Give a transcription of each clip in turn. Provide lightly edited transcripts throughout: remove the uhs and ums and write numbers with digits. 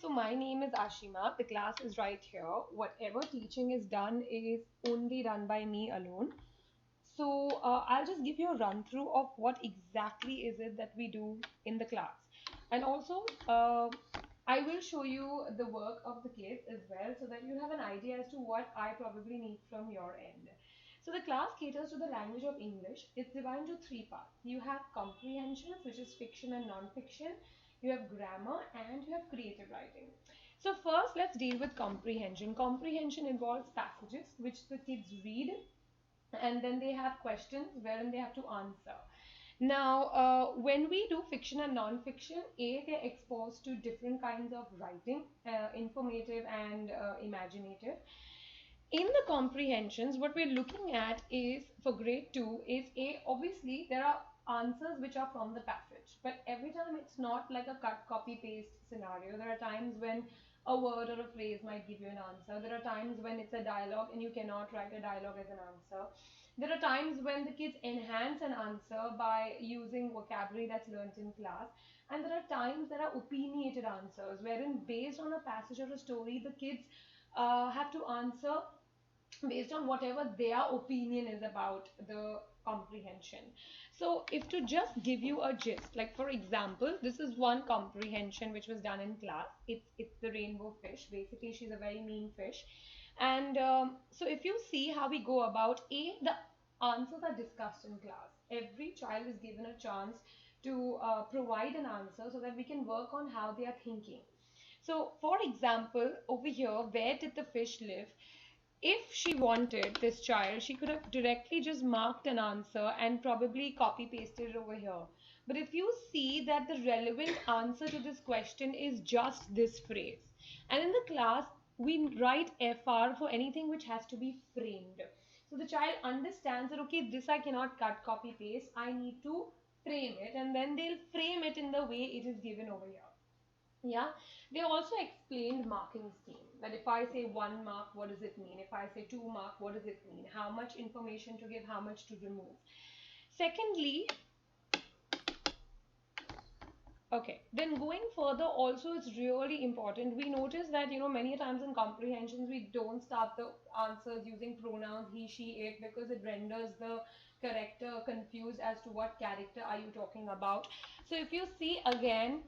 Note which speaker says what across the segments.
Speaker 1: So my name is Ashima. The class is right here. Whatever teaching is done is only done by me alone. So I'll just give you a run through of what exactly is it that we do in the class. And also, I will show you the work of the kids as well so that you have an idea as to what I probably need from your end. So the class caters to the language of English. It's divided into three parts. You have comprehensions, which is fiction and non-fiction. You have grammar and you have creative writing. So first, let's deal with comprehension. Comprehension involves passages which the kids read, and then they have questions wherein they have to answer. Now, when we do fiction and non-fiction, they're exposed to different kinds of writing, informative and imaginative. In the comprehensions, what we're looking at is for grade 2 is obviously there are answers which are from the passage, but every time it's not like a cut copy paste scenario. There are times when a word or a phrase might give you an answer. There are times when it's a dialogue and you cannot write a dialogue as an answer. There are times when the kids enhance an answer by using vocabulary that's learnt in class. And there are times there are opinionated answers wherein based on a passage or a story the kids have to answer based on whatever their opinion is about the comprehension. So if to just give you a gist, like for example, this is one comprehension which was done in class. It's the rainbow fish. Basically, she's a very mean fish. And so if you see how we go about, the answers are discussed in class. Every child is given a chance to provide an answer so that we can work on how they are thinking. So for example, over here, where did the fish live? If she wanted, this child, she could have directly just marked an answer and probably copy pasted it over here. But if you see that the relevant answer to this question is just this phrase, and in the class we write FR for anything which has to be framed. So the child understands that okay, this I cannot cut copy paste, I need to frame it, and then they'll frame it in the way it is given over here. Yeah, they also explained marking scheme, that if I say 1 mark, what does it mean? If I say 2 mark, what does it mean? How much information to give, how much to remove. Secondly, okay, then going further also it's really important. We notice that many times in comprehensions we don't start the answers using pronouns he, she, it because it renders the character confused as to what character are you talking about. So if you see again,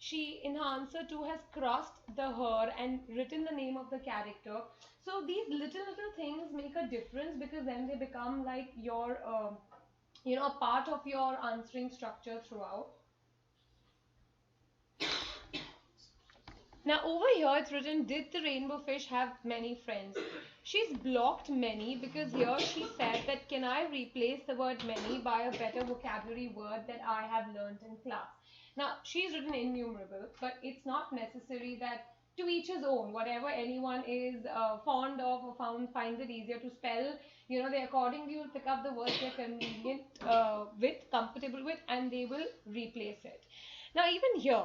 Speaker 1: she in her answer 2 has crossed the her and written the name of the character. So these little things make a difference because then they become like your a part of your answering structure throughout. Now over here it's written, did the rainbow fish have many friends? She's blocked many because here she said that can I replace the word many by a better vocabulary word that I have learned in class. Now she's written innumerable, but it's not necessary that to each his own. Whatever anyone is fond of or finds it easier to spell, they accordingly will pick up the words they're convenient with, comfortable with, and they will replace it. Now, even here,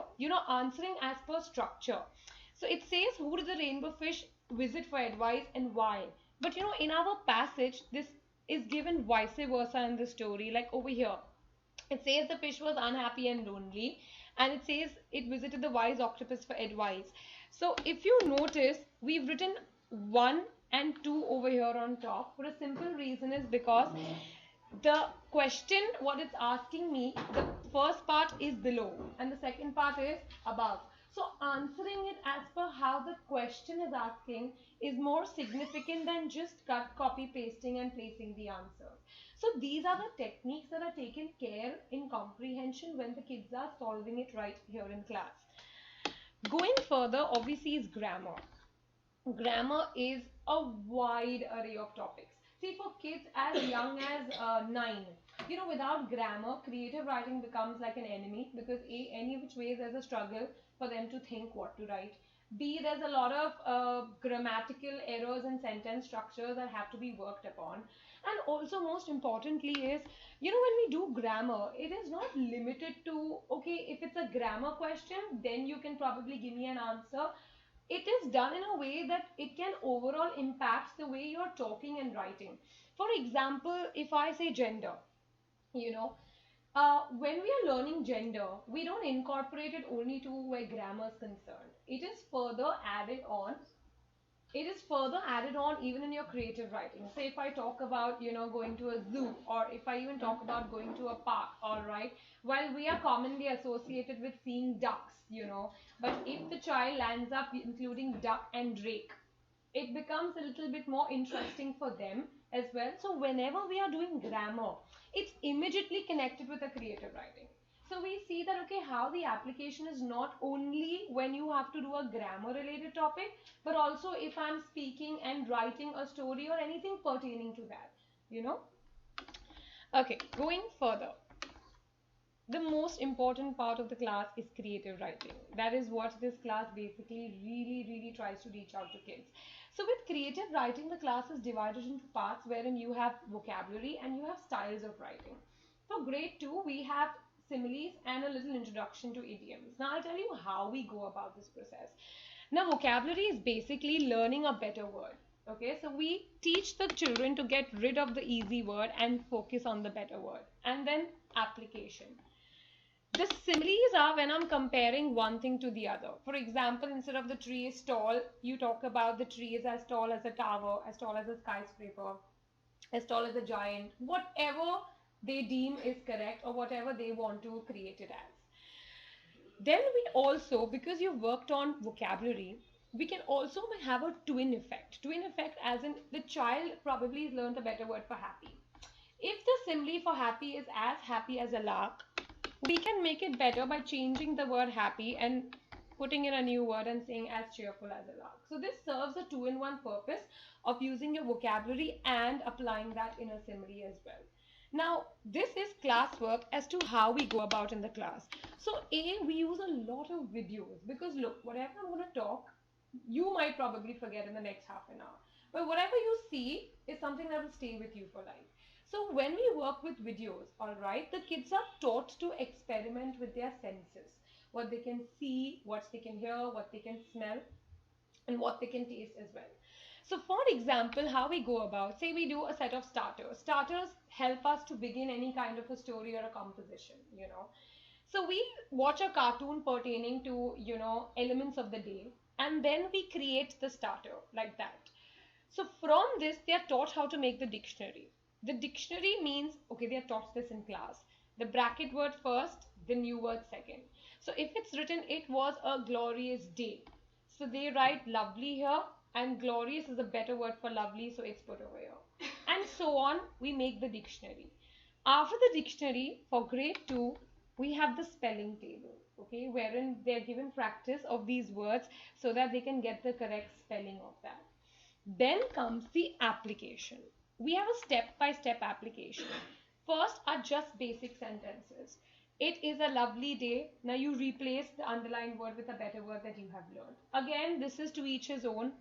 Speaker 1: answering as per structure. So it says, who did the rainbow fish visit for advice and why? But in our passage, this is given vice versa in the story. Like over here, it says the fish was unhappy and lonely, and it says it visited the wise octopus for advice. So if you notice, we've written 1 and 2 over here on top for a simple reason is because the question what it's asking me, the first part is below and the second part is above. So answering it as per how the question is asking is more significant than just cut copy pasting and placing the answers. So these are the techniques that are taken care in comprehension when the kids are solving it right here in class. Going further, obviously, is grammar. Grammar is a wide array of topics. See, for kids as young as 9, without grammar, creative writing becomes like an enemy because A, any which ways there's a struggle for them to think what to write. B, there's a lot of grammatical errors and sentence structures that have to be worked upon. And also, most importantly, is when we do grammar, it is not limited to okay, if it's a grammar question, then you can probably give me an answer. It is done in a way that it can overall impact the way you're talking and writing. For example, if I say gender, you know When we are learning gender, we don't incorporate it only to where grammar is concerned. It is further added on even in your creative writing. Say if I talk about, going to a zoo, or if I even talk about going to a park, all right, while we are commonly associated with seeing ducks, but if the child lands up including duck and drake, it becomes a little bit more interesting for them as well. So whenever we are doing grammar, it's immediately connected with a creative writing. So we see that, okay, how the application is not only when you have to do a grammar related topic, but also if I'm speaking and writing a story or anything pertaining to that, you know. Okay, going further, the most important part of the class is creative writing. That is what this class basically really tries to reach out to kids. So with creative writing, the class is divided into parts wherein you have vocabulary and you have styles of writing. For grade 2, we have similes and a little introduction to idioms. Now I'll tell you how we go about this process. Now vocabulary is basically learning a better word. Okay, so we teach the children to get rid of the easy word and focus on the better word. And then application. The similes are when I'm comparing one thing to the other. For example, instead of the tree is tall, you talk about the tree is as tall as a tower, as tall as a skyscraper, as tall as a giant, whatever they deem is correct or whatever they want to create it as. Then we also, because you've worked on vocabulary, we can also have a twin effect. Twin effect as in the child probably has learned a better word for happy. If the simile for happy is as happy as a lark, we can make it better by changing the word happy and putting in a new word and saying as cheerful as a lark. So this serves a two-in-one purpose of using your vocabulary and applying that in a simile as well. Now, this is classwork as to how we go about in the class. So we use a lot of videos because look, whatever I'm going to talk, you might probably forget in the next half an hour. But whatever you see is something that will stay with you for life. So when we work with videos, all right, the kids are taught to experiment with their senses. What they can see, what they can hear, what they can smell, and what they can taste as well. So for example, how we go about, say we do a set of starters. Starters help us to begin any kind of a story or a composition. So we watch a cartoon pertaining to, elements of the day, and then we create the starter like that. So from this, they are taught how to make the dictionary. The dictionary means, okay, they are taught this in class. The bracket word first, the new word second. So if it's written, it was a glorious day. So they write lovely here, and glorious is a better word for lovely, so it's put over here. And so on, we make the dictionary. After the dictionary, for grade 2, we have the spelling table, okay, wherein they're given practice of these words so that they can get the correct spelling of that. Then comes the application. We have a step-by-step application. First are just basic sentences. It is a lovely day. Now you replace the underlined word with a better word that you have learned. Again, this is to each his own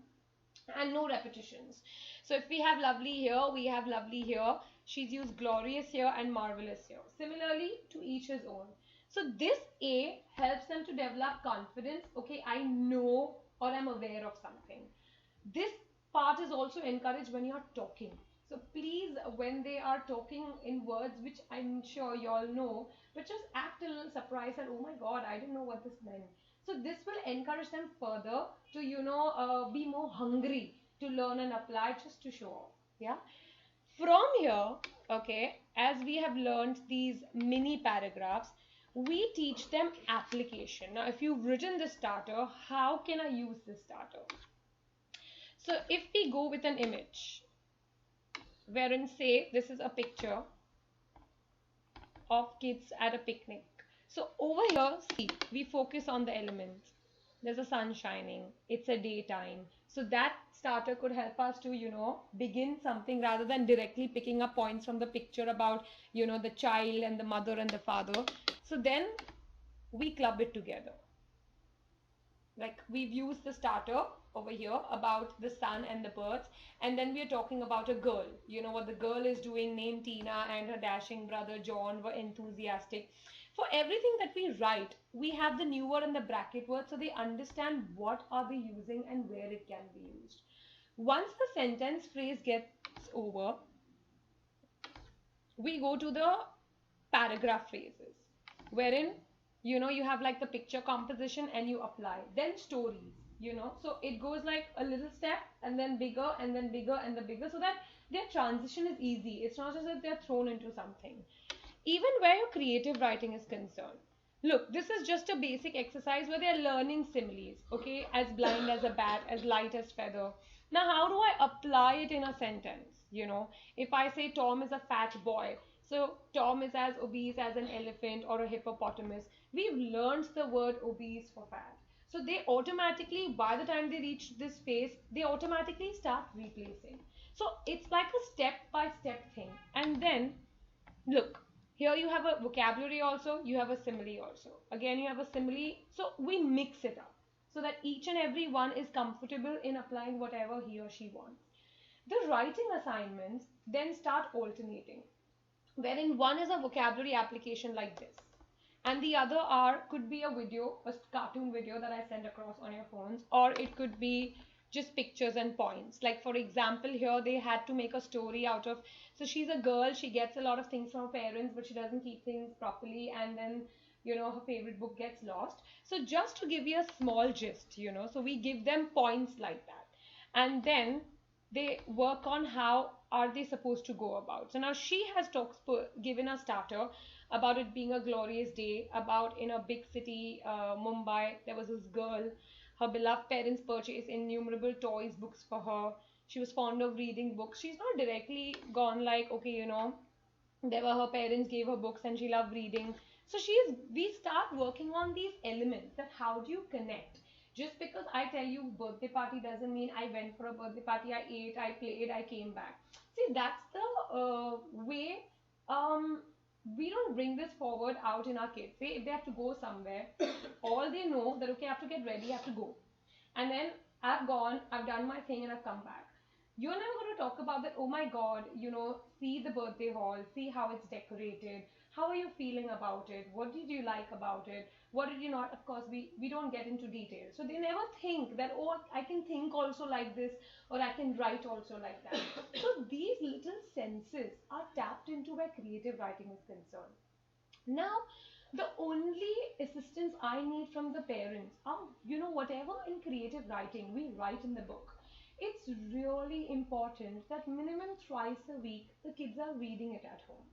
Speaker 1: and no repetitions. So if we have lovely here, we have lovely here. She's used glorious here and marvelous here. Similarly, to each his own. So this A helps them to develop confidence. Okay, I know or I'm aware of something. This part is also encouraged when you're talking. So please, when they are talking in words which I'm sure you all know, but just act a little surprised and oh my god, I didn't know what this meant. So this will encourage them further to be more hungry to learn and apply just to show off. Yeah. From here, okay, as we have learned these mini paragraphs, we teach them application. Now, if you've written the starter, how can I use this starter? So if we go with an image, wherein say this is a picture of kids at a picnic. So over here, see, we focus on the elements. There's a sun shining, it's a daytime. So that starter could help us to, begin something rather than directly picking up points from the picture about, the child and the mother and the father. So then we club it together. Like we've used the starter over here about the sun and the birds, and then we are talking about a girl. What the girl is doing, named Tina, and her dashing brother John were enthusiastic. For everything that we write, we have the new word and the bracket word so they understand what are they using and where it can be used. Once the sentence phrase gets over, we go to the paragraph phrases, wherein you have like the picture composition and you apply. Then stories, so it goes like a little step and then bigger and then bigger and the bigger, so that their transition is easy. It's not just that they're thrown into something. Even where your creative writing is concerned. Look, this is just a basic exercise where they're learning similes, okay? As blind as a bat, as light as feather. Now, how do I apply it in a sentence? If I say Tom is a fat boy, so Tom is as obese as an elephant or a hippopotamus. We've learned the word obese for fat. So they automatically, by the time they reach this phase, they automatically start replacing. So it's like a step by step thing. And then look, here you have a vocabulary also, you have a simile also. Again, you have a simile. So we mix it up so that each and every one is comfortable in applying whatever he or she wants. The writing assignments then start alternating, wherein one is a vocabulary application like this, and the other are could be a video, a cartoon video that I send across on your phones, or it could be just pictures and points. Like for example, here they had to make a story out of, so she's a girl, she gets a lot of things from her parents, but she doesn't keep things properly, and then her favorite book gets lost. So just to give you a small gist, so we give them points like that, and then they work on how are they supposed to go about. So now she has given a starter about it being a glorious day, about in a big city, Mumbai, there was this girl. Her beloved parents purchased innumerable toys, books for her. She was fond of reading books. She's not directly gone like, okay, there were her parents gave her books and she loved reading. So we start working on these elements, that how do you connect. Just because I tell you birthday party doesn't mean I went for a birthday party, I ate, I played, I came back. See, that's the way. um we don't bring this forward out in our kids. Say if they have to go somewhere, all they know that okay, I have to get ready, I have to go, and then I've gone, I've done my thing, and I've come back. You're never going to talk about that, oh my god, see the birthday hall, see how it's decorated, how are you feeling about it, what did you like about it, what did you not. Of course, we don't get into detail, so they never think that, oh, I can think also like this, or I can write also like that. So these little senses are tapped into where creative writing is concerned. Now, the only assistance I need from the parents are, whatever in creative writing we write in the book, it's really important that minimum thrice a week the kids are reading it at home.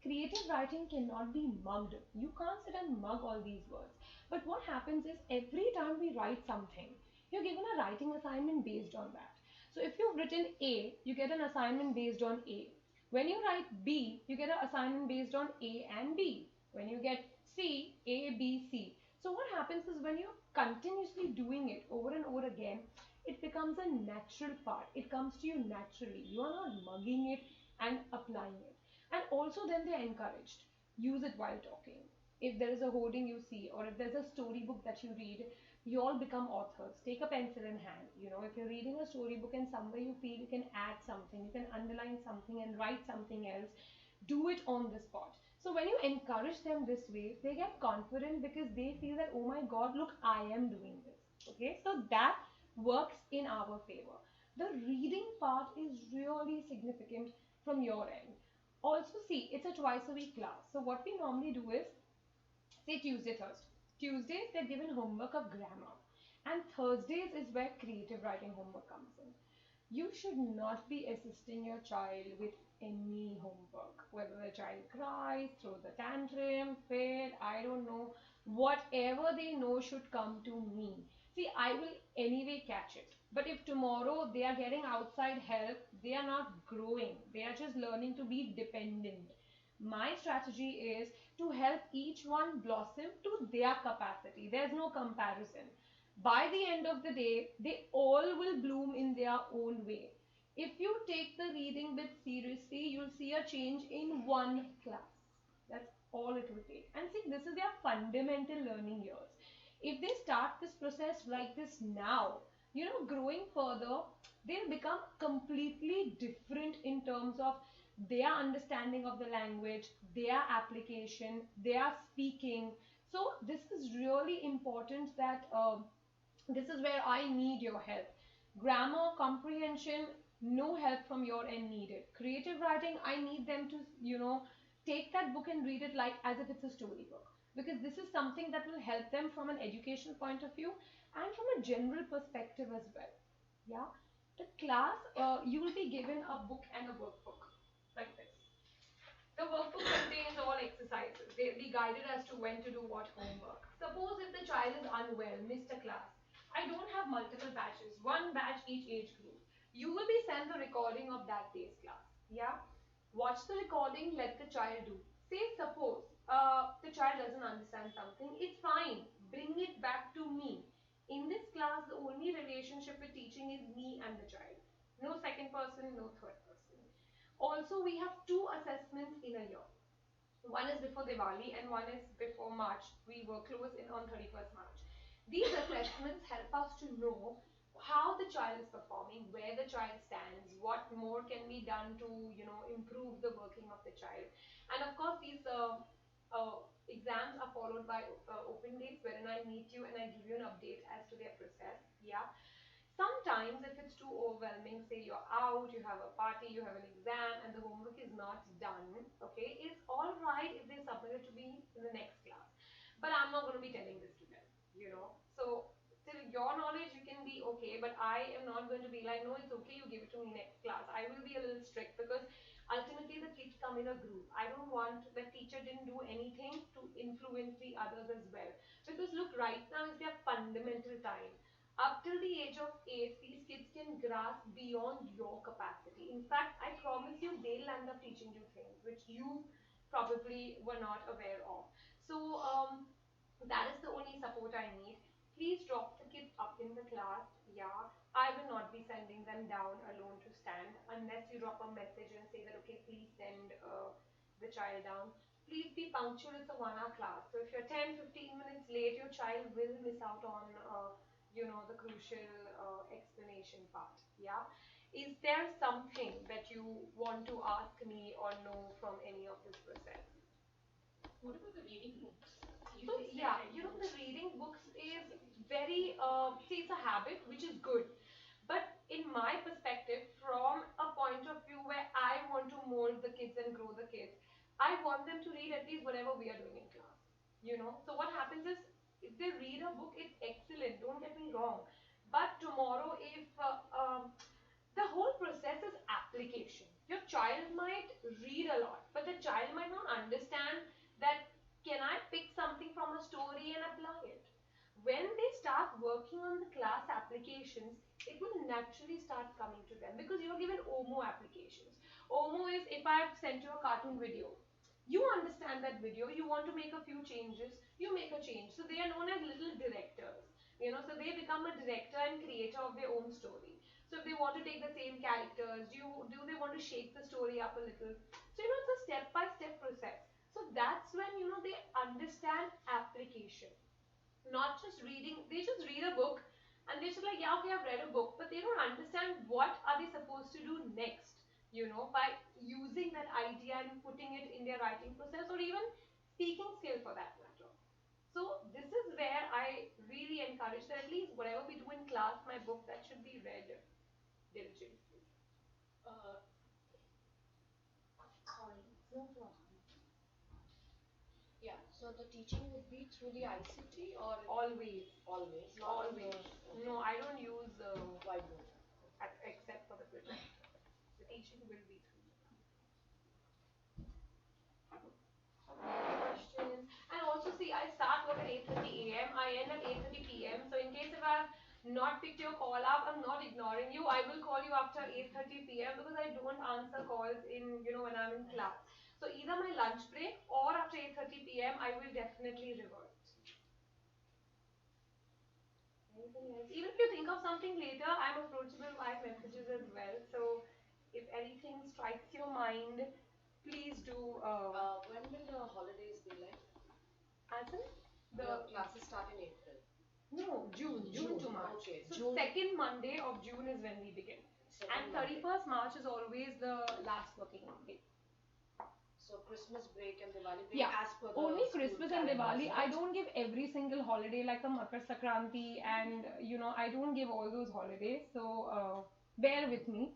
Speaker 1: Creative writing cannot be mugged. You can't sit and mug all these words. But what happens is every time we write something, you're given a writing assignment based on that. So if you've written A, you get an assignment based on A. When you write B, you get an assignment based on A and B. When you get C, A, B, C. So what happens is when you're continuously doing it over and over again, it becomes a natural part. It comes to you naturally. You are not mugging it and applying it. And also then they're encouraged. Use it while talking. If there is a hoarding you see, or if there's a storybook that you read, you all become authors. Take a pencil in hand. If you're reading a storybook and somewhere you feel you can add something, you can underline something and write something else, do it on the spot. So when you encourage them this way, they get confident because they feel that, oh my god, look, I am doing this. Okay, so that works in our favor. The reading part is really significant from your end. Also, see, it's a twice a week class. So what we normally do is, say Tuesday, Thursday. Tuesdays they're given homework of grammar, and Thursdays is where creative writing homework comes in. You should not be assisting your child with any homework, whether the child cries, throws a tantrum, fail, I don't know. Whatever they know should come to me. See, I will anyway catch it. But if tomorrow they are getting outside help, they are not growing. They are just learning to be dependent. My strategy is to help each one blossom to their capacity. There's no comparison. By the end of the day, they all will bloom in their own way. If you take the reading bit seriously, you'll see a change in one class. That's all it will take. And see, this is their fundamental learning years. If they start this process like this now, growing further, they'll become completely different in terms of their understanding of the language, their application, their speaking. So this is really important that this is where I need your help. Grammar, comprehension, no help from your end needed. Creative writing, I need them to, take that book and read it like as if it's a storybook, because this is something that will help them from an educational point of view and from a general perspective as well. Yeah. The class, you will be given a book and a workbook like this. The workbook contains all exercises. They'll be guided as to when to do what homework. Suppose if the child is unwell, missed a class. I don't have multiple batches, one batch each age group. You will be sent the recording of that day's class. Yeah? Watch the recording, let the child do. Say, suppose the child doesn't understand something, it's fine. Bring it back to me. In this class, the only relationship with teaching is me and the child. No second person, no third person. Also, we have two assessments in a year. One is before Diwali and one is before March. We were closed in on 31st March. These assessments help us to know how the child is performing, where the child stands, what more can be done to improve the working of the child. And of course, these exams are followed by open days wherein I meet you and I give you an update as to their process. Yeah. Sometimes, if it's too overwhelming, say you're out, you have a party, you have an exam, and the homework is not done, okay, it's all right if they submit it to me in the next class. But I'm not going to be telling this to them. So, till your knowledge, you can be okay, but I am not going to be like, no, it's okay, you give it to me next class. I will be a little strict because ultimately the kids come in a group. I don't want the teacher didn't do anything to influence the others as well. Because look, right now is their fundamental time. Up till the age of 8, these kids can grasp beyond your capacity. In fact, I promise you, they'll end up teaching you things which you probably were not aware of. So, that is the only support I need. Please drop the kids up in the class. Yeah, I will not be sending them down alone to stand unless you drop a message and say that, okay, please send the child down. Please be punctual. It's a 1 hour class. So if you're 10-15 minutes late, your child will miss out on the crucial explanation part. Yeah. Is there something that you want to ask me or know from any of this process?
Speaker 2: What about the reading books? You
Speaker 1: So
Speaker 2: just said
Speaker 1: yeah,
Speaker 2: reading
Speaker 1: the
Speaker 2: books.
Speaker 1: reading books is very see, it's a habit which is good. But in my perspective, from a point of view where I want to mold the kids and grow the kids, I want them to read at least whatever we are doing in class. So what happens is if they read a book, it's excellent. Don't get me wrong. But tomorrow, if the whole process is application. Your child might read a lot, but the child might not understand that can I pick something from a story and apply it. When they start working on the class applications, it will naturally start coming to them because you're given OMO applications. OMO is if I've sent you a cartoon video, you understand that video, you want to make a few changes, you make a change. So they are known as little directors. So they become a director and creator of their own story. So if they want to take the same characters, do they want to shake the story up a little? So it's a step by step process. So that's when they understand application, not just reading. They just read a book and they're just like, yeah, okay, I've read a book, but they don't understand what are they supposed to do next, by using that idea and putting it in their writing process or even speaking skill for that matter. So this is where I really encourage that at least whatever we do in class, my book, that should be read diligently.
Speaker 2: Uh, Sorry.
Speaker 1: No problem.
Speaker 2: Yeah. So the teaching would be through the ICT or
Speaker 1: Always.
Speaker 2: always, not on the
Speaker 1: Always. No, I don't use
Speaker 2: whiteboard.
Speaker 1: except for the projector. The teaching will be through. Questions. And also see, I start work at 8:30 a.m. I end at 8:30 p.m. So in case if I've not picked your call up, I'm not ignoring you. I will call you after 8:30 p.m. because I don't answer calls in when I'm in class. So either my lunch break or after 8:30 p.m. I will definitely revert. Anything else? Even if you think of something later, I'm approachable via messages as well. So if anything strikes your mind, please do.
Speaker 2: When will the holidays be like?
Speaker 1: As in
Speaker 2: The
Speaker 1: the
Speaker 2: classes start in April.
Speaker 1: no, June to March.
Speaker 2: Okay,
Speaker 1: So
Speaker 2: June.
Speaker 1: second Monday of June is when we begin. And
Speaker 2: Second Monday.
Speaker 1: 31st March is always the last working day.
Speaker 2: So Christmas break and Diwali break
Speaker 1: Yeah,
Speaker 2: as per
Speaker 1: only
Speaker 2: the school
Speaker 1: Christmas and
Speaker 2: calendars,
Speaker 1: Diwali. I
Speaker 2: right?
Speaker 1: don't give every single holiday like a Makar Sankranti, and I don't give all those holidays. So bear with me.